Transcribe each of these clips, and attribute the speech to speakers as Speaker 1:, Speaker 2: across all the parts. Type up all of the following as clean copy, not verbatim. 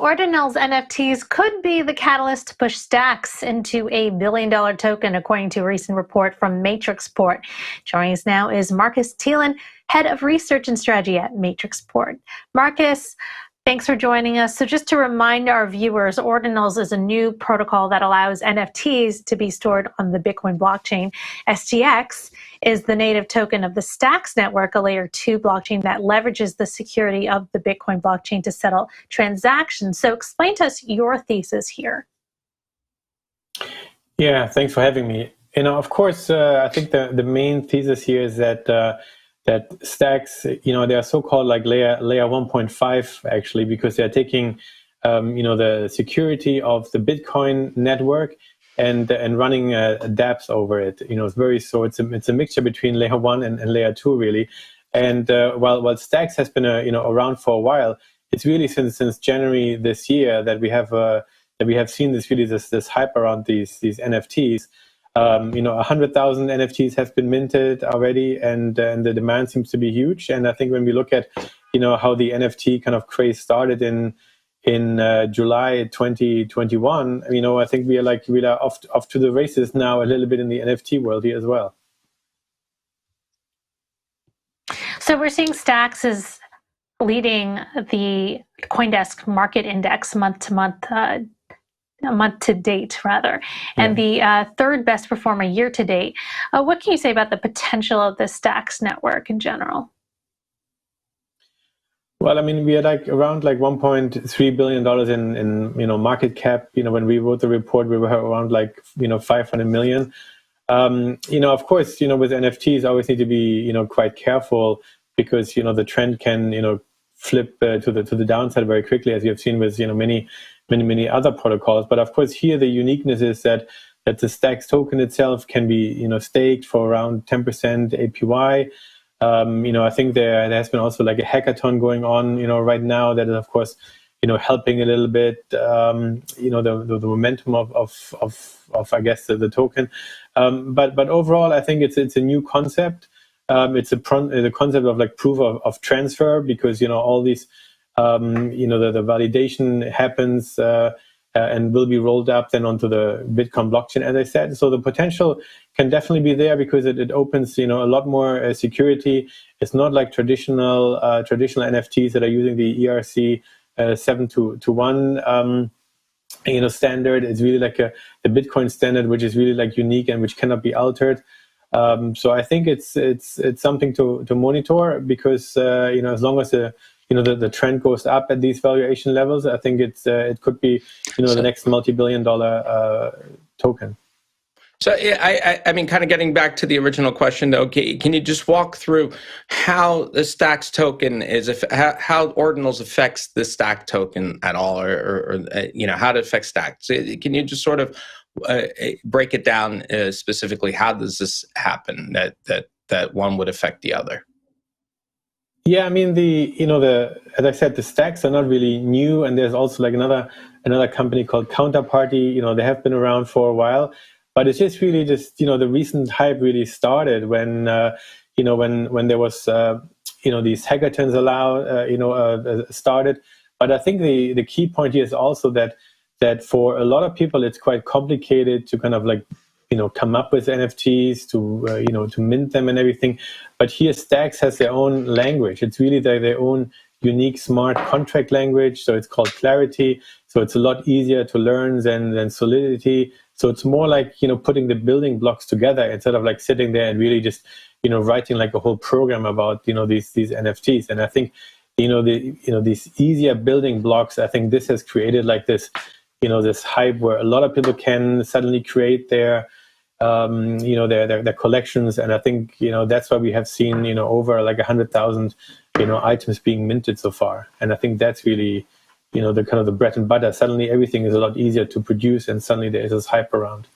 Speaker 1: Ordinals NFTs could be the catalyst to push STX into a billion-dollar token, according to a recent report from Matrixport. Joining us now is Markus Thielen, Head of Research and Strategy at Matrixport. Markus, thanks for joining us. So just to remind our viewers, Ordinals is a new protocol that allows NFTs to be stored on the Bitcoin blockchain. STX is the native token of the STX network, a layer 2 blockchain that leverages the security of the Bitcoin blockchain to settle transactions. So explain to us your thesis here.
Speaker 2: Yeah, thanks for having me. Of course, I think the main thesis here is that that stacks, they are so-called like layer 1.5 actually, because they're taking, the security of the Bitcoin network and running dApps over it. It's a mixture between layer 1 and layer 2 really. And while stacks has been around for a while, it's really since January this year that we have seen this hype around these NFTs. 100,000 NFTs have been minted already, and the demand seems to be huge. And I think when we look at, how the NFT kind of craze started in July 2021, I think we are off to the races now a little bit in the NFT world here as well.
Speaker 1: So we're seeing STX is leading the CoinDesk market index month to date, rather, and the third best performer year to date. What can you say about the potential of the STX network in general?
Speaker 2: Well, we are around $1.3 billion in market cap. When we wrote the report, we were around 500 million. Of course, with NFTs, always need to be quite careful, because the trend can flip to the downside very quickly, as you have seen with many other protocols. But of course, here the uniqueness is that the STX token itself can be staked for around 10% APY. I think there has been also a hackathon going on right now that is of course helping a little bit the momentum of I guess the token. But overall, I think it's a new concept. It's the concept of proof of transfer, because all these the validation happens and will be rolled up then onto the Bitcoin blockchain, as I said. So the potential can definitely be there, because it opens a lot more security. It's not like traditional NFTs that are using the ERC 721 standard. It's really the Bitcoin standard, which is really unique and which cannot be altered. So I think it's something to monitor, because as long as the trend goes up at these valuation levels, I think it could be the next multi-billion-dollar token.
Speaker 3: So I mean, kind of getting back to the original question though, can you just walk through how the STX token how Ordinals affects the STX token at all, or how it affects STX? Can you just sort of break it down specifically? How does this happen that one would affect the other?
Speaker 2: Yeah, as I said, the stacks are not really new, and there's also another company called Counterparty. They have been around for a while, but it's just really the recent hype really started when when there was these hackathons started. But I think the key point here is also that for a lot of people it's quite complicated to kind of come up with NFTs, to mint them and everything. But here STX has their own language. It's really their own unique smart contract language. So it's called Clarity. So it's a lot easier to learn than Solidity. So it's more putting the building blocks together, instead of sitting there and really just writing a whole program about these NFTs. And I think these easier building blocks, I think this has created this this hype where a lot of people can suddenly create their collections. And I think that's why we have seen over 100,000 items being minted so far. And I think that's really the kind of the bread and butter. Suddenly everything is a lot easier to produce, and suddenly there is this hype around.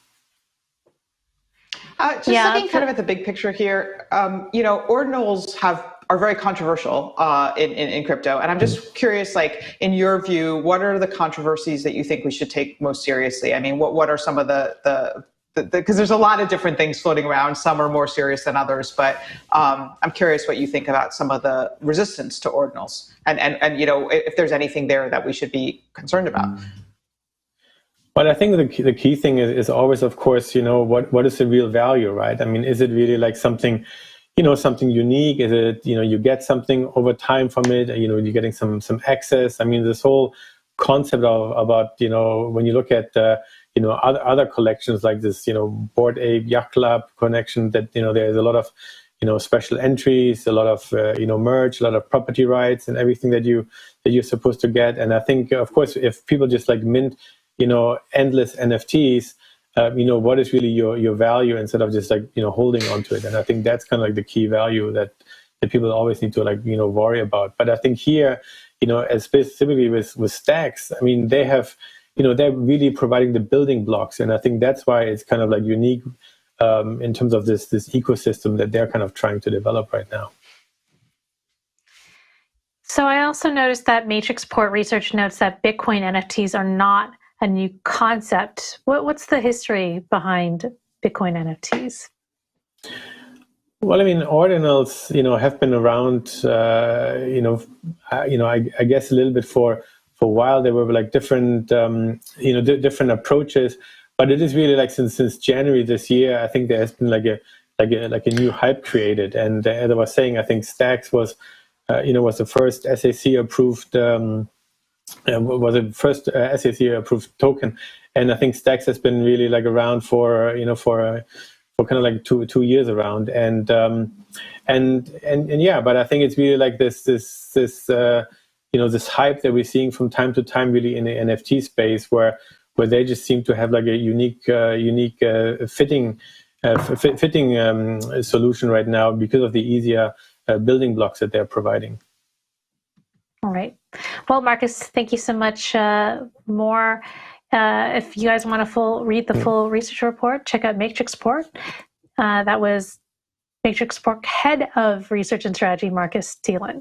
Speaker 4: Looking kind of at the big picture here, Ordinals are very controversial in crypto, and I'm just curious, in your view, what are the controversies that you think we should take most seriously? I mean, what are some of the because there's a lot of different things floating around. Some are more serious than others, but I'm curious what you think about some of the resistance to ordinals, and if there's anything there that we should be concerned about.
Speaker 2: Well, I think the key thing is always, of course, what is the real value, right? I mean, is it really like something, something unique? Is it, you get something over time from it? You're getting some access. I mean, this whole concept about, when you look at, other collections like this, Bored Ape Yacht Club connection, that, there's a lot of, special entries, a lot of, merge, a lot of property rights and everything that you're supposed to get. And I think, of course, if people just like mint, endless NFTs, what is really your value instead of just like, holding onto it. And I think that's kind of like the key value that people always need to like, worry about. But I think here, as specifically with stacks, I mean, they have, they're really providing the building blocks. And I think that's why it's kind of like unique in terms of this ecosystem that they're kind of trying to develop right now.
Speaker 1: So I also noticed that Matrixport research notes that Bitcoin NFTs are not a new concept. What's the history behind Bitcoin NFTs?
Speaker 2: Well, I mean, ordinals, have been around, I guess a little bit for a while. There were like different, different approaches, but it is really like since January this year, I think there has been like a new hype created. And as I was saying, I think Stacks was the first SAC approved. Was the first SAC approved token, and I think Stacks has been really like around for kind of like two years around, and yeah, but I think it's really like this hype that we're seeing from time to time, really in the NFT space, where they just seem to have like a unique fitting solution right now because of the easier building blocks that they're providing.
Speaker 1: All right. Well, Markus, thank you so much. More, if you guys want to read the full research report, check out Matrixport. That was Matrixport head of research and strategy, Markus Thielen.